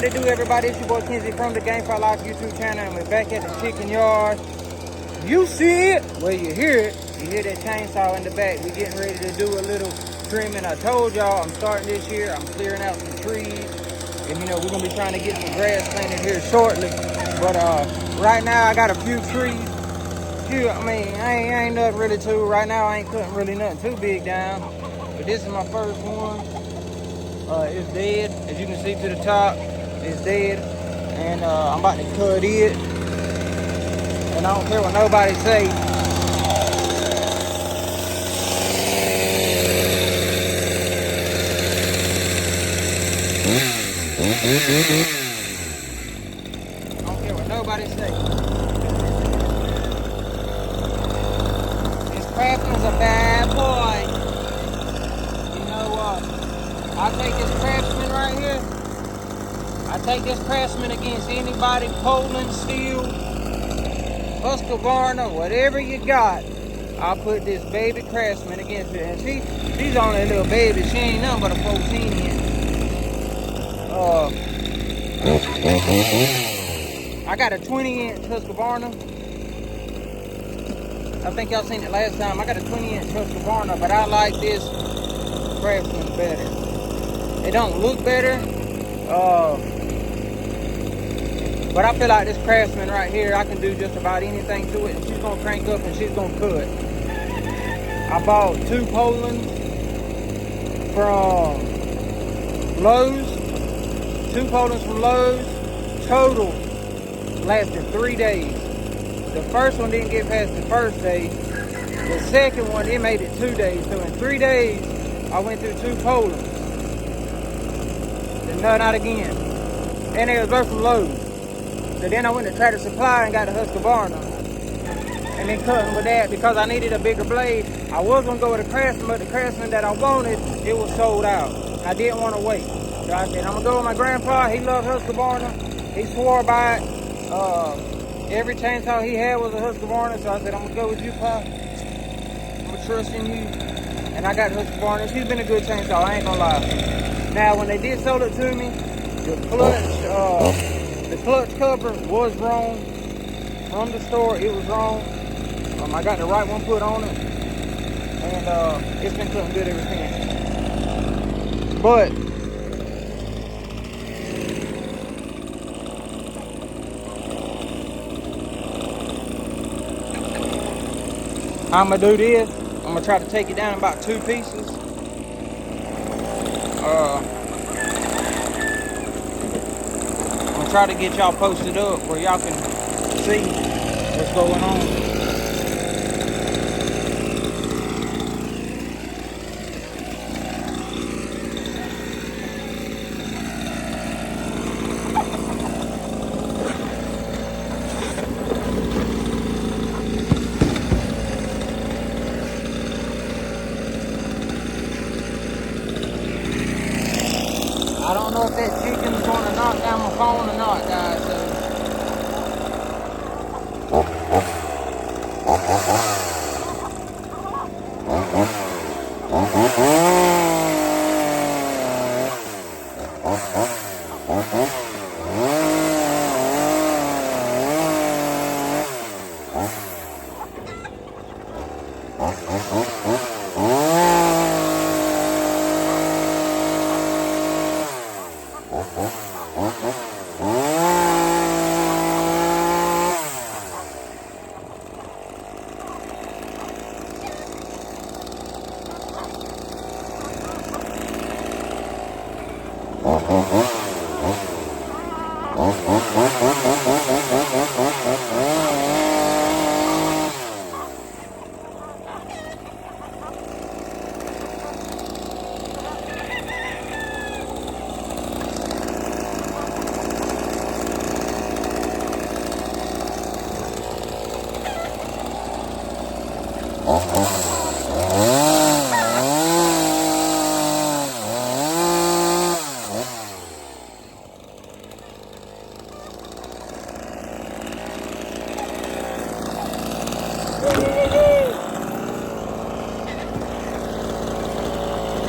What it do, everybody? It's your boy Kenzie from the Gamefowl Life YouTube channel, and we're back at the chicken yard. You see it? Well, you hear it. You hear that chainsaw in the back. We're getting ready to do a little trimming. I told y'all I'm starting this year. I'm clearing out some trees. And, you know, we're going to be trying to get some grass planted here shortly. But right now, I got a few trees. I mean, I ain't nothing really too. Right now, I ain't cutting really nothing too big down. But this is my first one. It's dead. As you can see to the top, it's dead. And I'm about to cut it. And I don't care what nobody say. I don't care what nobody say. This craftsman's a bad boy. You know what? I'll take this craftsman right here. I take this craftsman against anybody, Poland, steel, Husqvarna, whatever you got. I'll put this baby craftsman against it. And she's only a little baby. She ain't nothing but a 14 inch. I got a 20 inch Husqvarna. I think y'all seen it last time. I got a 20 inch Husqvarna, but I like this craftsman better. It don't look better. But I feel like this craftsman right here, I can do just about anything to it. And she's going to crank up and she's going to cut. I bought 2 Polands from Lowe's. 2 Polands from Lowe's. Total lasted 3 days. The first one didn't get past the first day. The second one, it made it 2 days. So in 3 days, I went through 2 Polands. Then not again. And they was both from Lowe's. So then I went to Tractor Supply and got a Husqvarna. And then cutting with that because I needed a bigger blade. I was going to go with a Craftsman, but the Craftsman that I wanted, it was sold out. I didn't want to wait. So I said, I'm going to go with my grandpa. He loved Husqvarna. He swore by it. Every chainsaw he had was a Husqvarna. So I said, I'm going to go with you, Pa. I'm going to trust in you. And I got Husqvarna. She's been a good chainsaw, I ain't going to lie. Now, when they did sell it to me, the clutch cover was wrong from the store. It was wrong. I got the right one put on it, and it's been cutting good ever since. But I'm gonna do this. I'm gonna try to take it down in about 2 pieces. Try to get y'all posted up where y'all can see what's going on. I don't know if that chicken's going to knock down my phone or not, guys.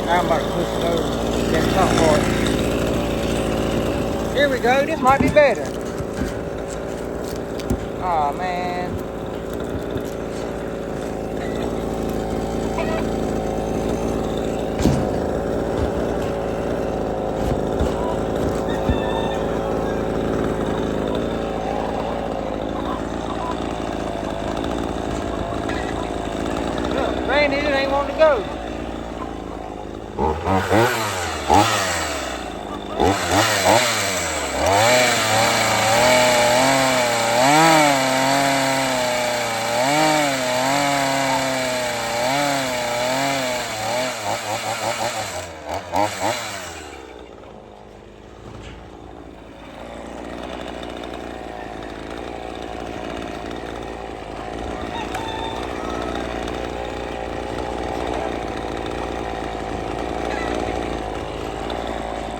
Now I'm about to push it over that top part. Here we go. This might be better. Oh man. Look, Randy, it ain't wanting to go.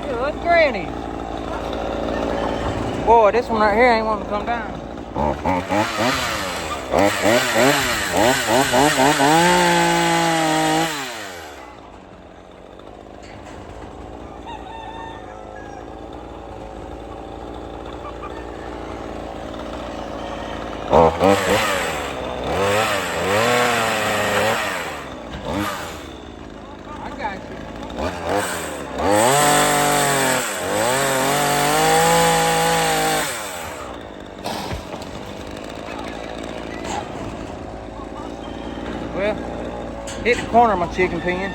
Good granny. Boy, this one right here ain't wanting to come down. I got you. Well, hit the corner of my chicken pen.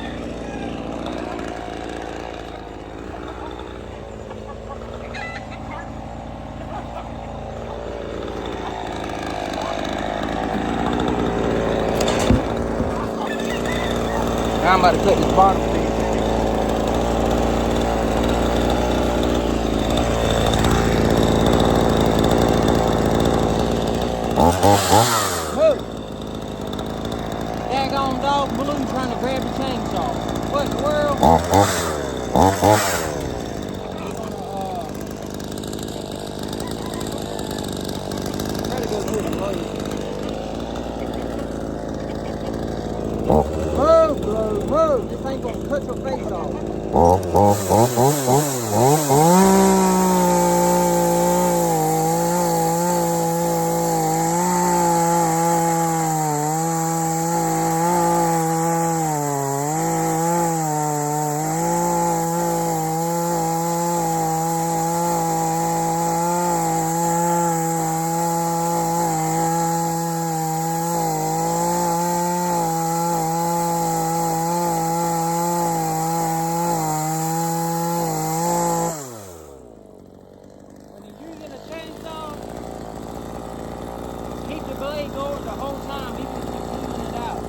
Now I'm about to cut this bottom piece. Whoa! Daggone dog blue trying to grab the chainsaw. What in the world? Try to go through the load. Move, Blue, move. This ain't gonna cut your face off. When you're using a chainsaw, keep the blade going the whole time, even if you're cleaning it out.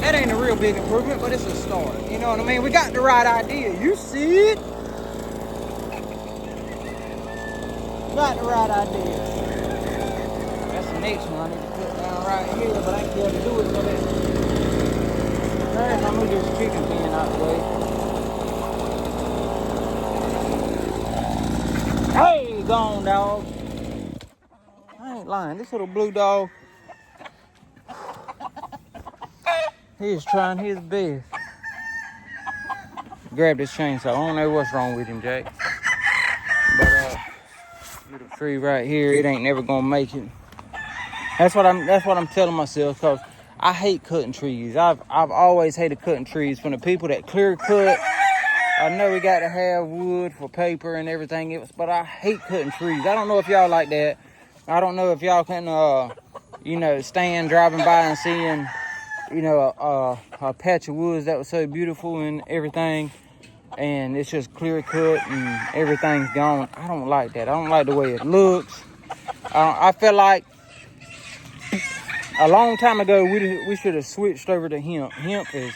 That ain't a real big improvement, but it's a start. You know what I mean? We got the right idea. You see it? Got the right idea. That's the next one I need to put down right here, but I ain't be able to do it for that. First, I'm gonna move this chicken pen out the way. Hey, gone, dog. I ain't lying. This little blue dog, he's trying his best. Grab this chainsaw. I don't know what's wrong with him, Jack. But little tree right here, it ain't never gonna make it. That's what I'm telling myself, cause I hate cutting trees. I've always hated cutting trees. From the people that clear cut, I know we got to have wood for paper and everything else, but I hate cutting trees. I don't know if y'all like that. I don't know if y'all can, stand driving by and seeing, a patch of woods that was so beautiful and everything, and it's just clear cut and everything's gone. I don't like that. I don't like the way it looks. I feel like a long time ago we should have switched over to hemp. Hemp is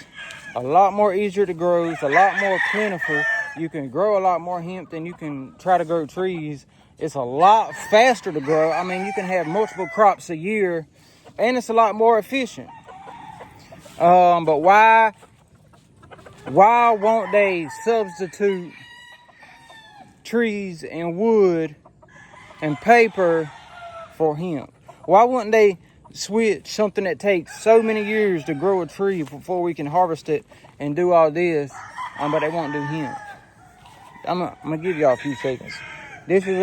a lot more easier to grow. It's a lot more plentiful. You can grow a lot more hemp than you can try to grow trees. It's a lot faster to grow. I mean, you can have multiple crops a year, and it's a lot more efficient. But why won't they substitute trees and wood and paper for hemp? Why wouldn't they switch something that takes so many years to grow a tree before we can harvest it and do all this, but they won't do hemp? I'm gonna give y'all a few seconds. This is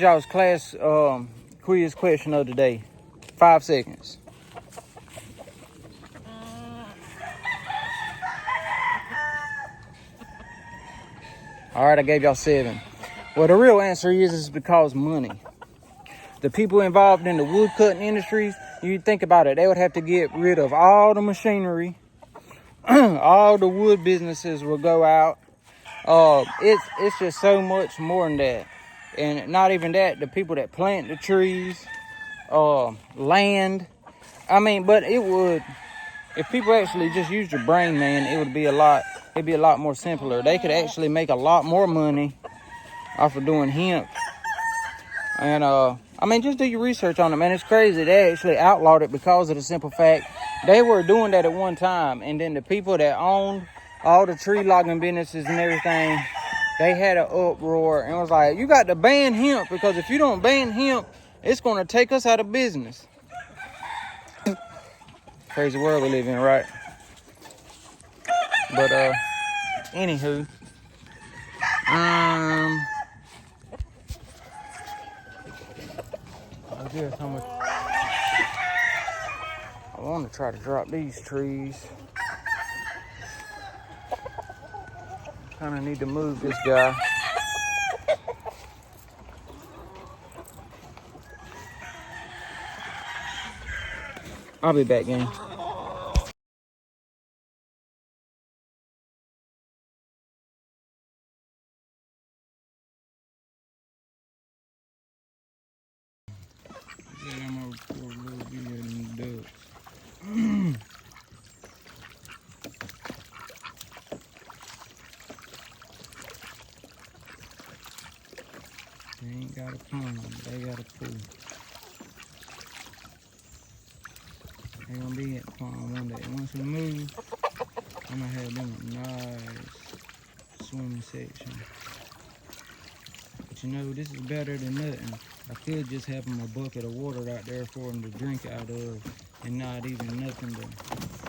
y'all's class quiz question of the day. 5 seconds. All right, I gave y'all 7. Well, the real answer is because money. The people involved in the wood cutting industries, you think about it, they would have to get rid of all the machinery. All the wood businesses will go out. It's just so much more than that. And not even that, the people that plant the trees, land. I mean, but it would, if people actually just used your brain, man, it'd be a lot more simpler. They could actually make a lot more money off of doing hemp. And I mean, just do your research on it, man. It's crazy. They actually outlawed it because of the simple fact they were doing that at one time. And then the people that owned all the tree logging businesses and everything, they had an uproar and was like, you got to ban hemp, because if you don't ban hemp, it's going to take us out of business. Crazy world we live in, right? But anywho, I guess how much I want to try to drop these trees. Kind of need to move this guy. I'll be back, gang. I'm gonna record a little video of them ducks. They ain't got a pond, they got a pool. They gonna be at the pond one day. Once we move, I'm gonna have them a nice swimming section. But you know, this is better than nothing. I could just have them a bucket of water out there for them to drink out of, and not even nothing to,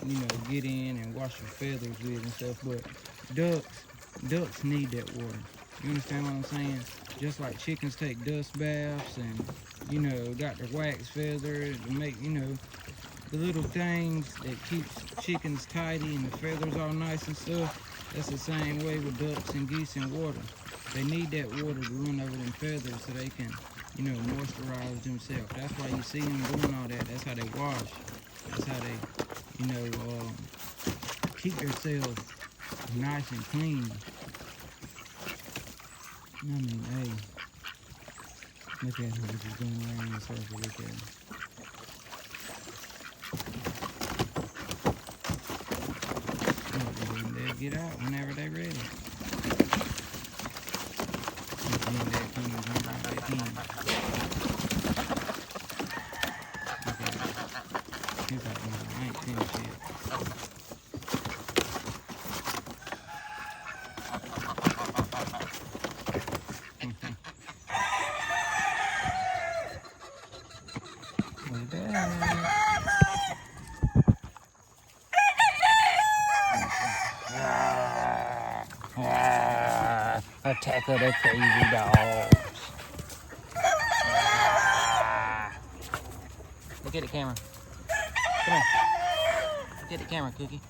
you know, get in and wash your feathers with and stuff. But ducks need that water. You understand what I'm saying? Just like chickens take dust baths and, you know, got the wax feather to make, you know, the little things that keeps chickens tidy and the feathers all nice and stuff. That's the same way with ducks and geese and water. They need that water to run over them feathers so they can, you know, moisturize themselves. That's why you see them doing all that. That's how they wash. That's how they, you know, keep themselves nice and clean. I mean, hey, look at him just going around in a circle. Look at him. They'll get out whenever they're ready. I ain't finished yet. Attack of the crazy dogs. Look at the camera. Come here. Look at the camera, Cookie.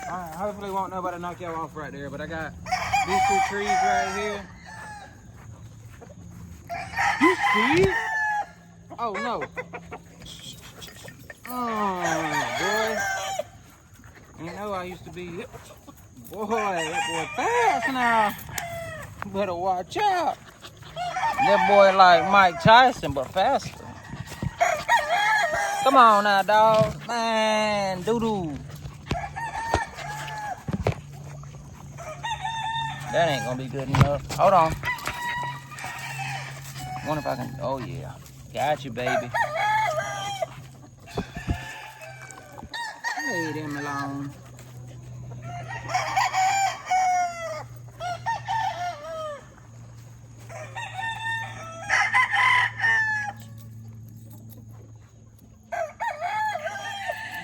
Alright, hopefully won't nobody knock y'all off right there, but I got these 2 trees right here. You see it? Oh no. Oh boy. You know I used to be, boy, that boy fast now. Better watch out. That boy like Mike Tyson, but faster. Come on now, dog. Man, doo-doo. That ain't gonna be good enough. Hold on. Wonder if I can, oh yeah. Got you, baby. Leave him alone.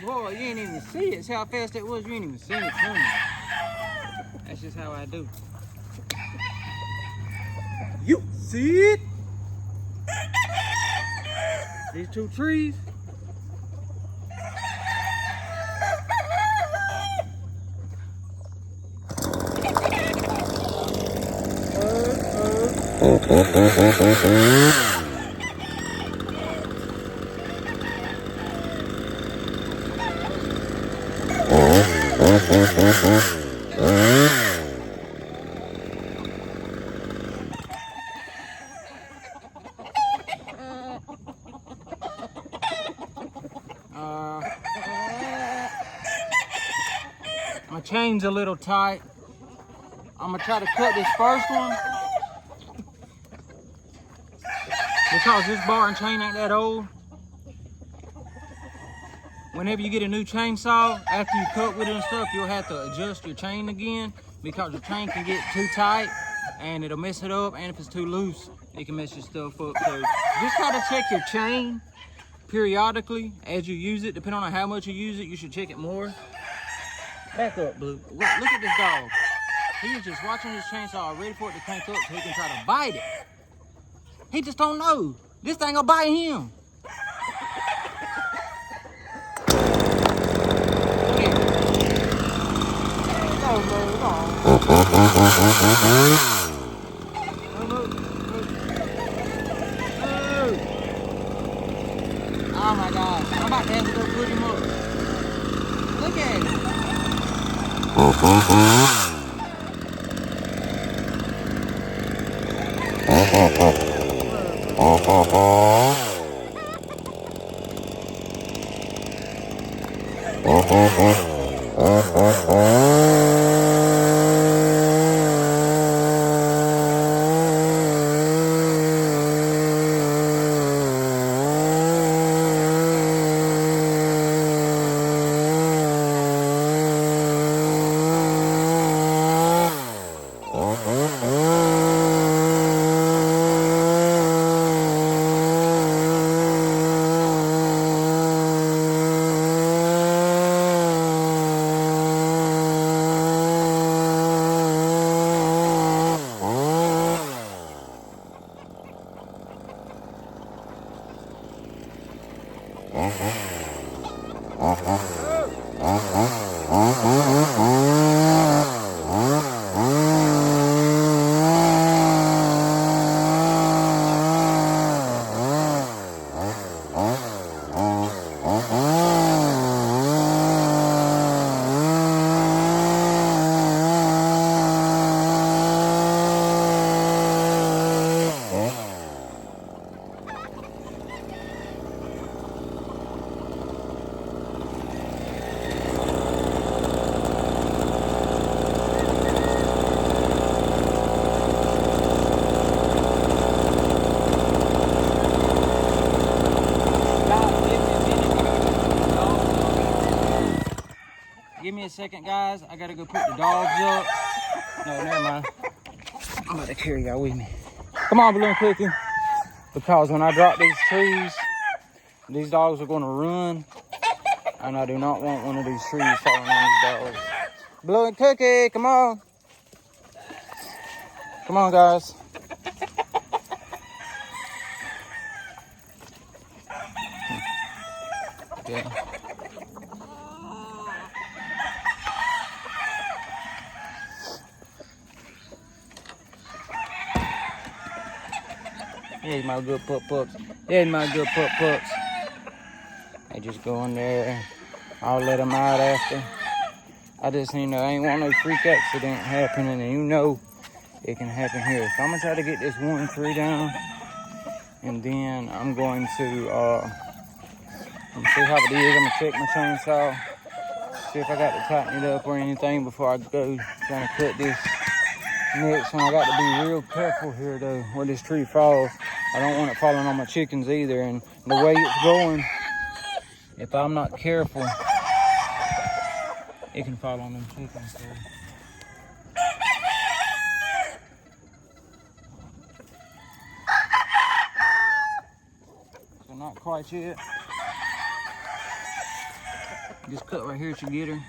Boy, you ain't even see it. See how fast it was? You ain't even seen it coming. That's just how I do. You see it? These two trees. My chain's a little tight. I'm gonna try to cut this first one because this bar and chain ain't that old. Whenever you get a new chainsaw, after you cut with it and stuff, you'll have to adjust your chain again because your chain can get too tight and it'll mess it up, and if it's too loose, it can mess your stuff up. So just try to check your chain periodically as you use it. Depending on how much you use it, you should check it more. Back up, Blue. Look at this dog. He was just watching his chainsaw, ready for it to crank up so he can try to bite it. He just don't know. This thing gonna bite him. Oh my gosh. I'm about to have to go put him up. Look at him. Give me a second, guys. I gotta go put the dogs up. No, never mind. I'm about to carry y'all with me. Come on, Balloon Cookie. Because when I drop these trees, these dogs are gonna run. And I do not want one of these trees falling on these dogs. Balloon Cookie, come on. Come on, guys. Yeah. Here's my good pups. There's my good pups. They just go in there. I'll let them out after. I just, I ain't want no freak accident happening, and it can happen here. So I'm gonna try to get this one tree down, and then I'm going to I'm gonna see how it is. I'm gonna check my chainsaw. See if I got to tighten it up or anything before I go trying to cut this next one. I got to be real careful here though where this tree falls. I don't want it falling on my chickens either. And the way it's going, if I'm not careful, it can fall on them chickens. So not quite yet. Just cut right here should get her.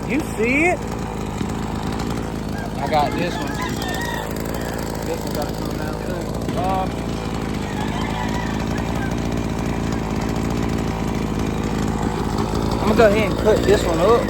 You see it? I got this one. This one gotta come down too. I'm gonna go ahead and cut this one up.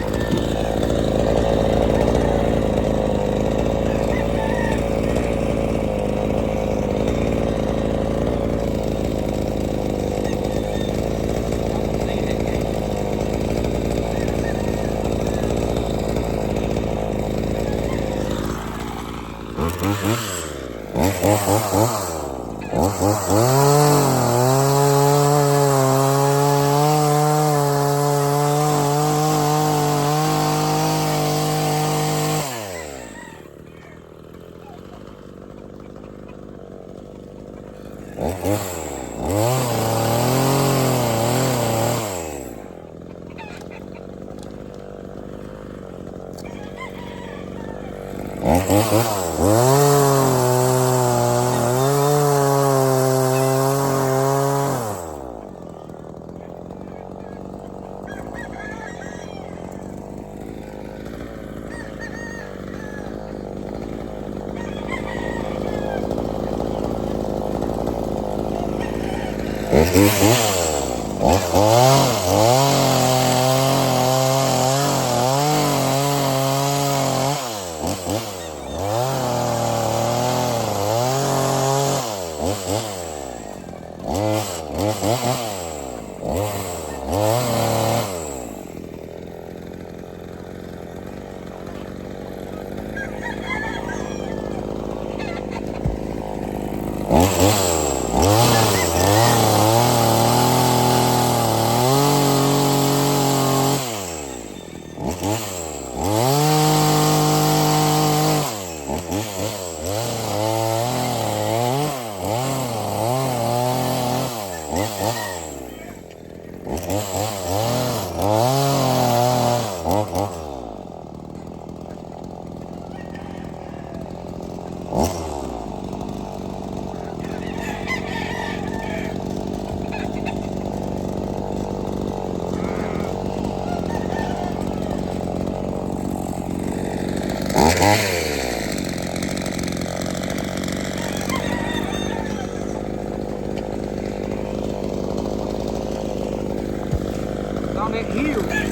On that hill.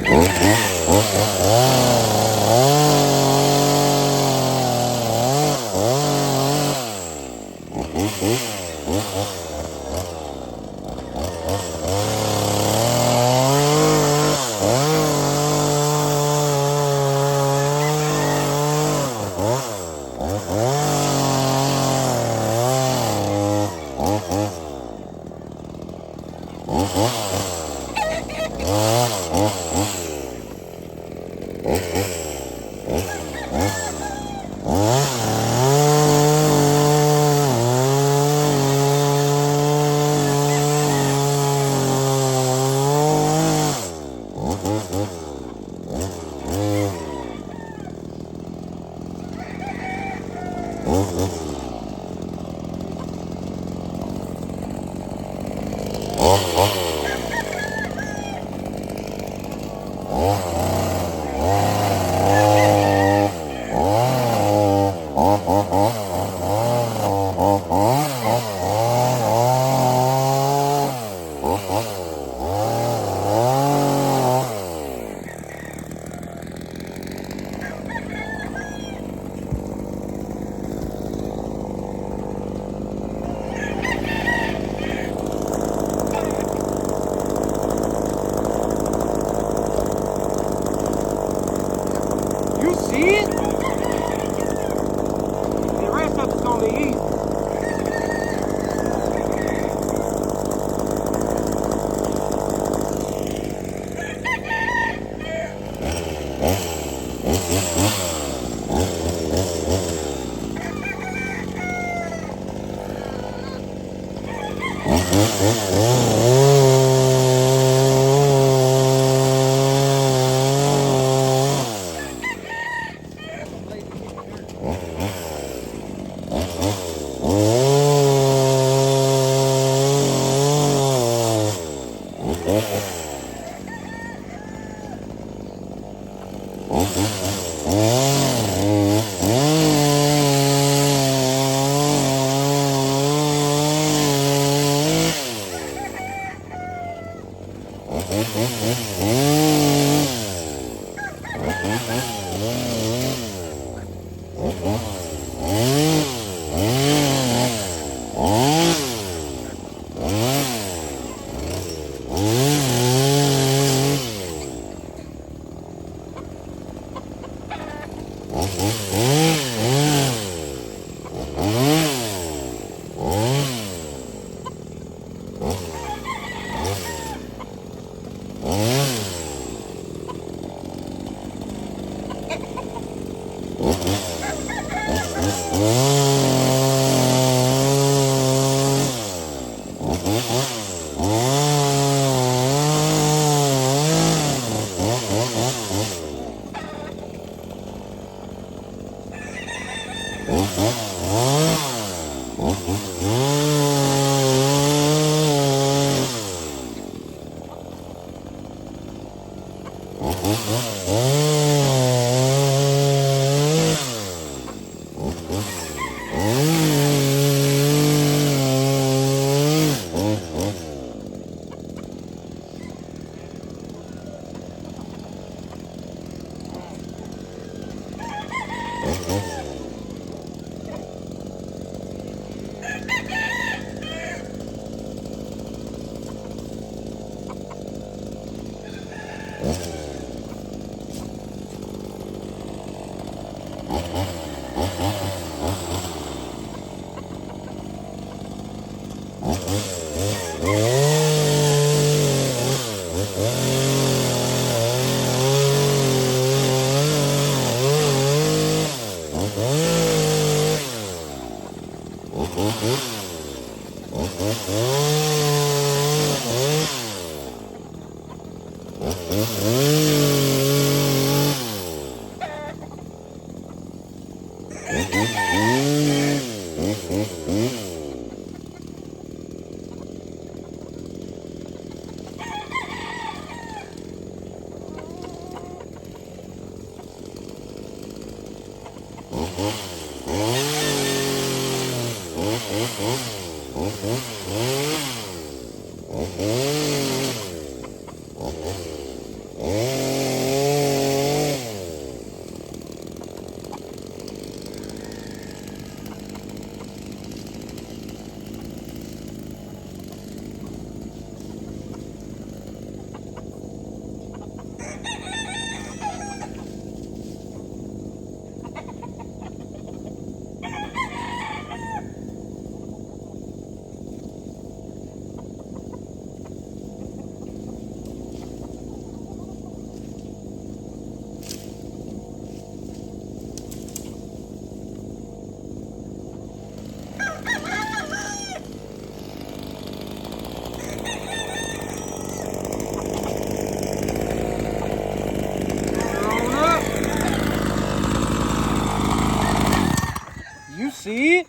See it?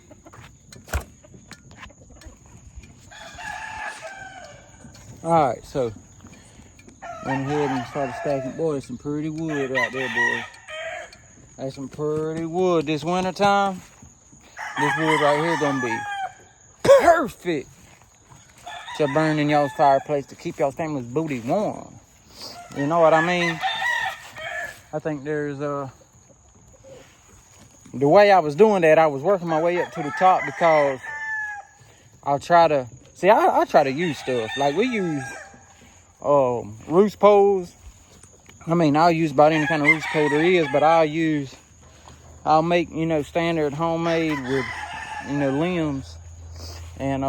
Alright, so went ahead and started stacking. Boy, there's some pretty wood right there, boys. That's some pretty wood. This winter time, this wood right here gonna be perfect to burn in y'all's fireplace to keep y'all's family's booty warm. You know what I mean? I think there's the way I was doing that, I was working my way up to the top because I'll try to, see, I try to use stuff. Like we use roost poles. I mean, I'll use about any kind of roost pole there is, but I'll make, you know, standard homemade with, you know, limbs. And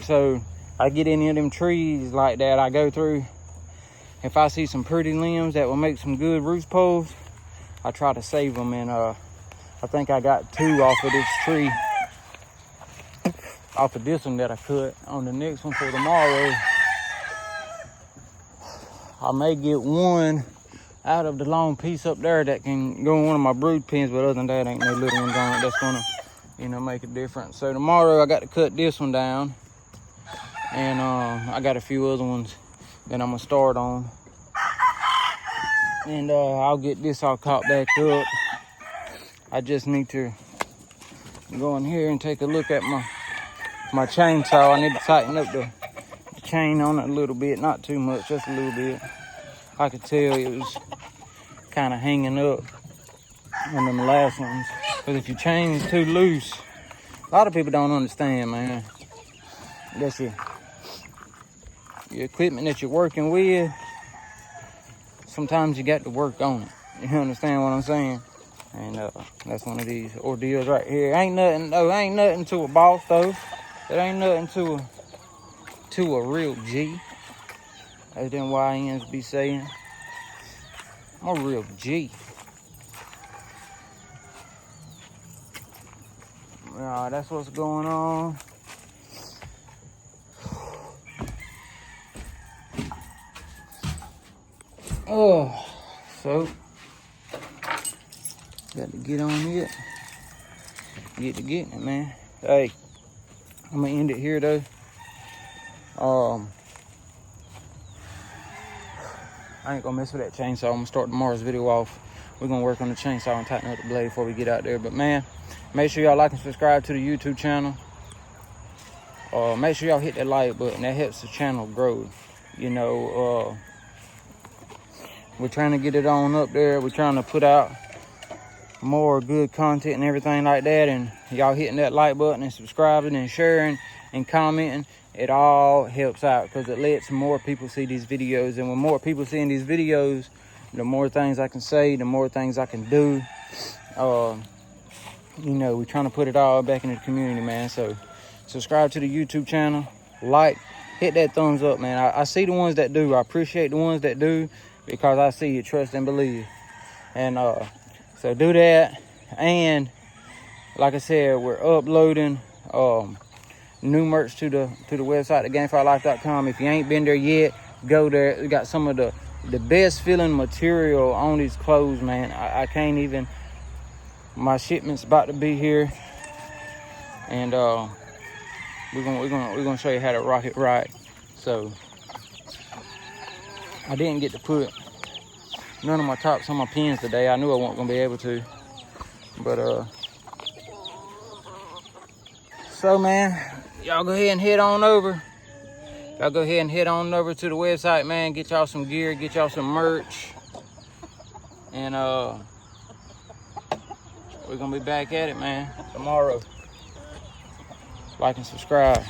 so I get any of them trees like that, I go through. If I see some pretty limbs that will make some good roost poles, I try to save them. And I think I got 2 off of this tree, off of this one that I cut. On the next one for tomorrow, I may get 1 out of the long piece up there that can go in one of my brood pens, but other than that, ain't no little ones on it that's gonna, you know, make a difference. So tomorrow I got to cut this one down, and I got a few other ones that I'm gonna start on, and I'll get this all caught back up. I just need to go in here and take a look at my chainsaw. I need to tighten up the chain on it a little bit, not too much, just a little bit. I could tell it was kind of hanging up on them last ones. Because if your chain's too loose, a lot of people don't understand, man. That's your equipment that you're working with. Sometimes you got to work on it. You understand what I'm saying? And that's one of these ordeals right here. Ain't nothing though. Ain't nothing to a boss though. It ain't nothing to a real G, as them YNs be saying. I'm a real G. That's what's going on. Oh, so got to get on it. Get to getting it, man. Hey, I'm gonna end it here though. I ain't gonna mess with that chainsaw. I'm gonna start tomorrow's video off. We're gonna work on the chainsaw and tighten up the blade before we get out there. But man, make sure y'all like and subscribe to the YouTube channel. Make sure y'all hit that like button. That helps the channel grow. You know, we're trying to get it on up there. We're trying to put out more good content and everything like that. And y'all hitting that like button and subscribing and sharing and commenting, it all helps out because it lets more people see these videos. And when more people seeing these videos, the more things I can say, the more things I can do. You know, we're trying to put it all back in the community, man. So subscribe to the YouTube channel, like, hit that thumbs up, man. I see the ones that do. I appreciate the ones that do because I see you, trust and believe. And so do that. And like I said, we're uploading new merch to the website, the GameFowlLife.com. If you ain't been there yet, go there. We got some of the best feeling material on these clothes, man. I can't even. My shipment's about to be here, and we're gonna show you how to rock it right. So I didn't get to put none of my tops on my pins today. I knew I wasn't gonna be able to, but so man, y'all go ahead and head on over. Y'all go ahead and head on over to the website, man. Get y'all some gear, get y'all some merch, and we're gonna be back at it, man, tomorrow. Like and subscribe.